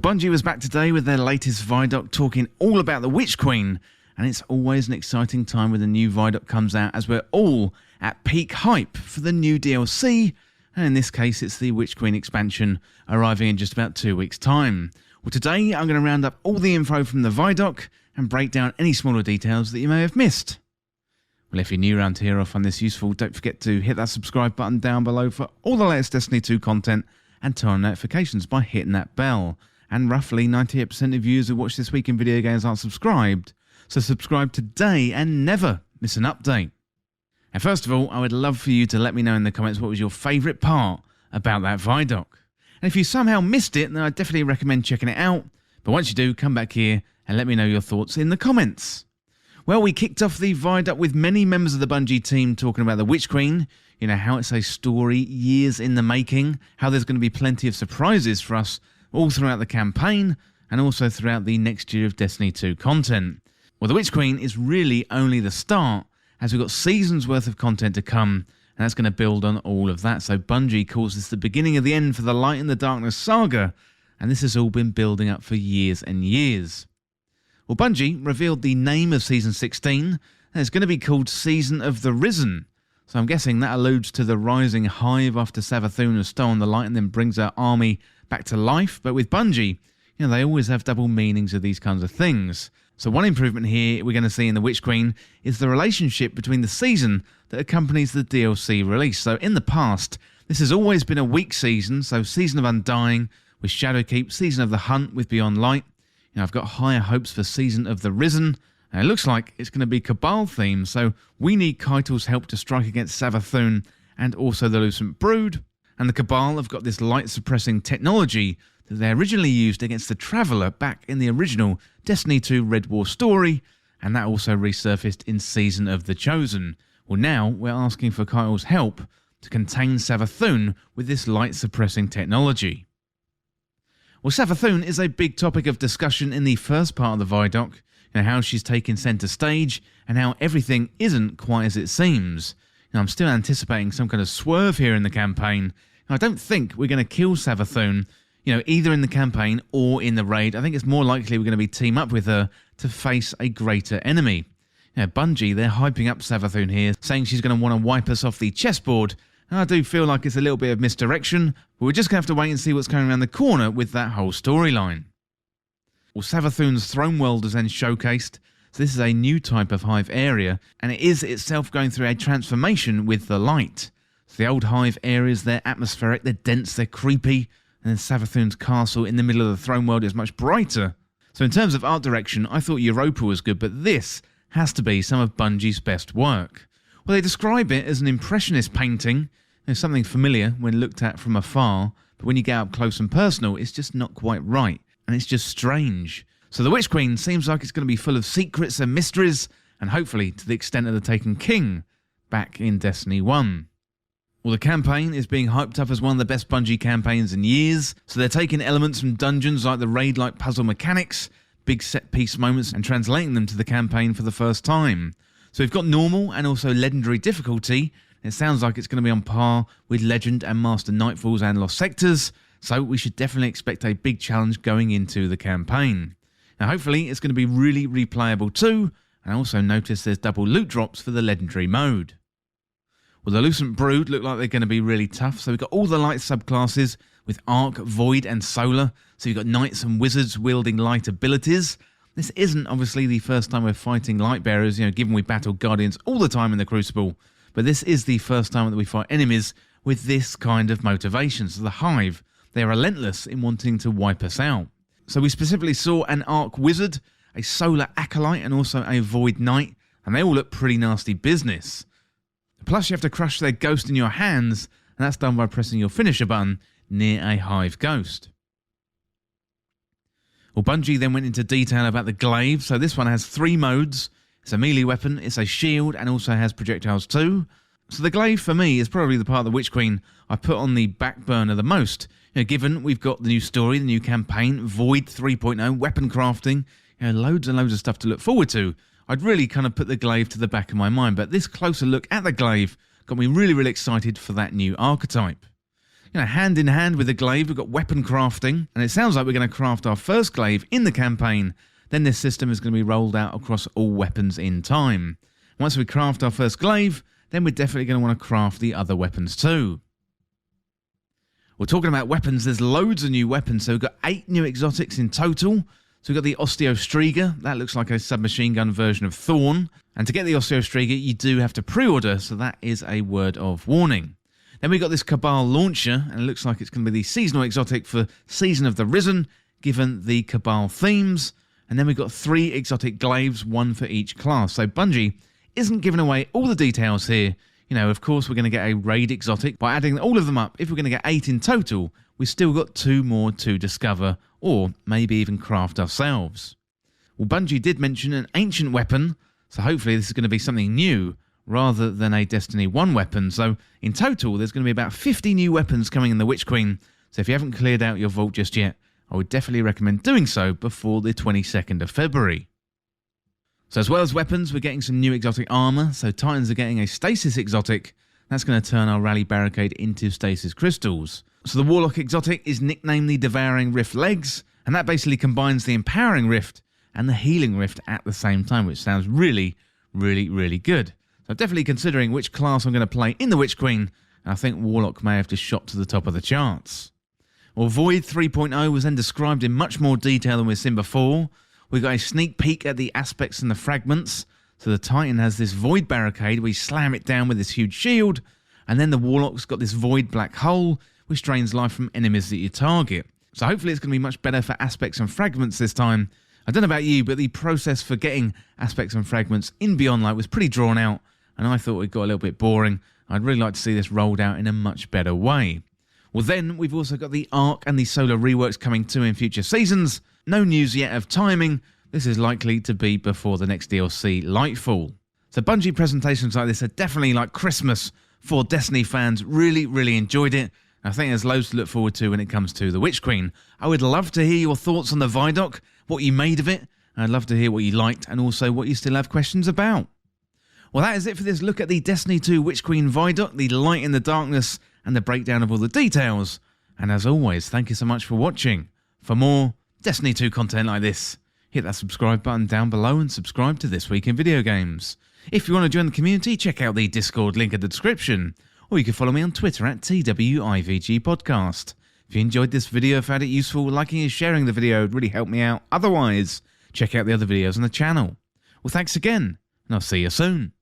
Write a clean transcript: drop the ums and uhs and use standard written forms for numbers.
Well, Bungie was back today with their latest ViDoc talking all about the Witch Queen, and it's always an exciting time when the new ViDoc comes out as we're all at peak hype for the new DLC, and in this case it's the Witch Queen expansion arriving in just about 2 weeks' time. Well, today I'm going to round up all the info from the ViDoc and break down any smaller details that you may have missed. Well, if you're new around here or find this useful, don't forget to hit that subscribe button down below for all the latest Destiny 2 content and turn on notifications by hitting that bell. And roughly 98% of viewers who watch This Week in Video Games aren't subscribed, so subscribe today and never miss an update. And first of all, I would love for you to let me know in the comments what was your favourite part about that ViDoc. And if you somehow missed it, then I definitely recommend checking it out. But once you do, come back here and let me know your thoughts in the comments. Well, we kicked off the ViDoc with many members of the Bungie team talking about the Witch Queen, you know, how it's a story years in the making, how there's going to be plenty of surprises for us all throughout the campaign, and also throughout the next year of Destiny 2 content. Well, the Witch Queen is really only the start, as we've got seasons worth of content to come, and that's going to build on all of that. So Bungie calls this the beginning of the end for the Light and the Darkness saga, and this has all been building up for years and years. Well, Bungie revealed the name of Season 16, and it's going to be called Season of the Risen. So I'm guessing that alludes to the rising hive after Saffoon has stolen the light and then brings her army back to life. But with Bungie, you know, they always have double meanings of these kinds of things. So one improvement here we're going to see in the Witch Queen is the relationship between the season that accompanies the DLC release. So in the past, this has always been a weak season, so Season of Undying with Shadowkeep, Season of the Hunt with Beyond Light. You know, I've got higher hopes for Season of the Risen, and it looks like it's going to be Cabal themed, so we need Kaitel's help to strike against Saffoon and also the Lucent Brood. And the Cabal have got this light-suppressing technology that they originally used against the Traveller back in the original Destiny 2 Red War story, and that also resurfaced in Season of the Chosen. Well, now we're asking for Kaitel's help to contain Saffoon with this light-suppressing technology. Well, Saffoon is a big topic of discussion in the first part of the ViDoc, you know, how she's taken centre stage and how everything isn't quite as it seems. Now, I'm still anticipating some kind of swerve here in the campaign. I don't think we're going to kill Saffoon, you know, either in the campaign or in the raid. I think it's more likely we're going to be team up with her to face a greater enemy. You know, Bungie, they're hyping up Saffoon here, saying she's going to want to wipe us off the chessboard. And I do feel like it's a little bit of misdirection, but we're just going to have to wait and see what's going around the corner with that whole storyline. Well, Saffoon's throne world is then showcased. So this is a new type of hive area, and it is itself going through a transformation with the light. So the old hive areas, they're atmospheric, they're dense, they're creepy, and then Saffoon's castle in the middle of the throne world is much brighter. So in terms of art direction, I thought Europa was good, but this has to be some of Bungie's best work. Well, they describe it as an impressionist painting. There's something familiar when looked at from afar, but when you get up close and personal, it's just not quite right, and it's just strange. So the Witch Queen seems like it's going to be full of secrets and mysteries, and hopefully to the extent of the Taken King back in Destiny 1. Well, the campaign is being hyped up as one of the best Bungie campaigns in years, so they're taking elements from dungeons like the raid-like puzzle mechanics, big set-piece moments, and translating them to the campaign for the first time. So we've got normal and also legendary difficulty. It sounds like it's going to be on par with Legend and Master Nightfalls and Lost Sectors, so we should definitely expect a big challenge going into the campaign. Now hopefully it's going to be really replayable too, and I also noticed there's double loot drops for the legendary mode. Well, the Lucent Brood look like they're going to be really tough, so we've got all the light subclasses with Arc, Void and Solar, so you've got Knights and Wizards wielding light abilities. This isn't obviously the first time we're fighting Lightbearers, you know, given we battle Guardians all the time in the Crucible, but this is the first time that we fight enemies with this kind of motivation. So the Hive, they're relentless in wanting to wipe us out. So we specifically saw an Arc Wizard, a Solar Acolyte and also a Void Knight, and they all look pretty nasty business. Plus you have to crush their ghost in your hands, and that's done by pressing your finisher button near a Hive Ghost. Well, Bungie then went into detail about the Glaive, so this one has 3 modes. It's a melee weapon, it's a shield, and also has projectiles too. So the Glaive for me is probably the part of the Witch Queen I put on the back burner the most. You know, given we've got the new story, the new campaign, Void 3.0, weapon crafting, you know, loads and loads of stuff to look forward to. I'd really kind of put the Glaive to the back of my mind, but this closer look at the Glaive got me really excited for that new archetype. hand in hand with the Glaive, we've got weapon crafting, and it sounds like we're going to craft our first Glaive in the campaign. Then this system is going to be rolled out across all weapons in time. Once we craft our first Glaive, then we're definitely going to want to craft the other weapons too. We're talking about weapons, there's loads of new weapons, so we've got 8 new exotics in total. So we've got the Osteostriga, that looks like a submachine gun version of Thorn. And to get the Osteostriga, you do have to pre-order, so that is a word of warning. Then we've got this Cabal launcher, and it looks like it's going to be the seasonal exotic for Season of the Risen, given the Cabal themes. And then we've got 3 exotic glaives, 1 for each class. So Bungie isn't giving away all the details here. Of course, we're going to get a raid exotic. By adding all of them up, if we're going to get 8 in total, we've still got 2 more to discover, or maybe even craft ourselves. Well, Bungie did mention an ancient weapon, so hopefully this is going to be something new, rather than a Destiny 1 weapon. So in total, there's going to be about 50 new weapons coming in the Witch Queen. So if you haven't cleared out your vault just yet, I would definitely recommend doing so before the 22nd of February. So as well as weapons, we're getting some new exotic armor. So Titans are getting a stasis exotic. That's going to turn our rally barricade into stasis crystals. So the Warlock exotic is nicknamed the Devouring Rift Legs, and that basically combines the Empowering Rift and the Healing Rift at the same time, which sounds really, really, really good. So I'm definitely considering which class I'm going to play in the Witch Queen, and I think Warlock may have just shot to the top of the charts. Well, Void 3.0 was then described in much more detail than we've seen before. We got a sneak peek at the aspects and the fragments. So the Titan has this Void barricade, we slam it down with this huge shield, and then the Warlock's got this Void black hole, which drains life from enemies that you target. So hopefully it's going to be much better for aspects and fragments this time. I don't know about you, but the process for getting aspects and fragments in Beyond Light was pretty drawn out, and I thought it got a little bit boring. I'd really like to see this rolled out in a much better way. Well, then we've also got the Arc and the Solar reworks coming too in future seasons. No news yet of timing. This is likely to be before the next DLC, Lightfall. So Bungie presentations like this are definitely like Christmas for Destiny fans. Really, really enjoyed it. I think there's loads to look forward to when it comes to the Witch Queen. I would love to hear your thoughts on the ViDoc, what you made of it. I'd love to hear what you liked and also what you still have questions about. Well, that is it for this look at the Destiny 2 Witch Queen ViDoc, the light in the darkness and the breakdown of all the details. And as always, thank you so much for watching. For more Destiny 2 content like this, hit that subscribe button down below and subscribe to This Week in Video Games. If you want to join the community, check out the Discord link in the description, or you can follow me on Twitter at TWIVG Podcast. If you enjoyed this video, found it useful, liking and sharing the video would really help me out. Otherwise, check out the other videos on the channel. Well, thanks again, and I'll see you soon.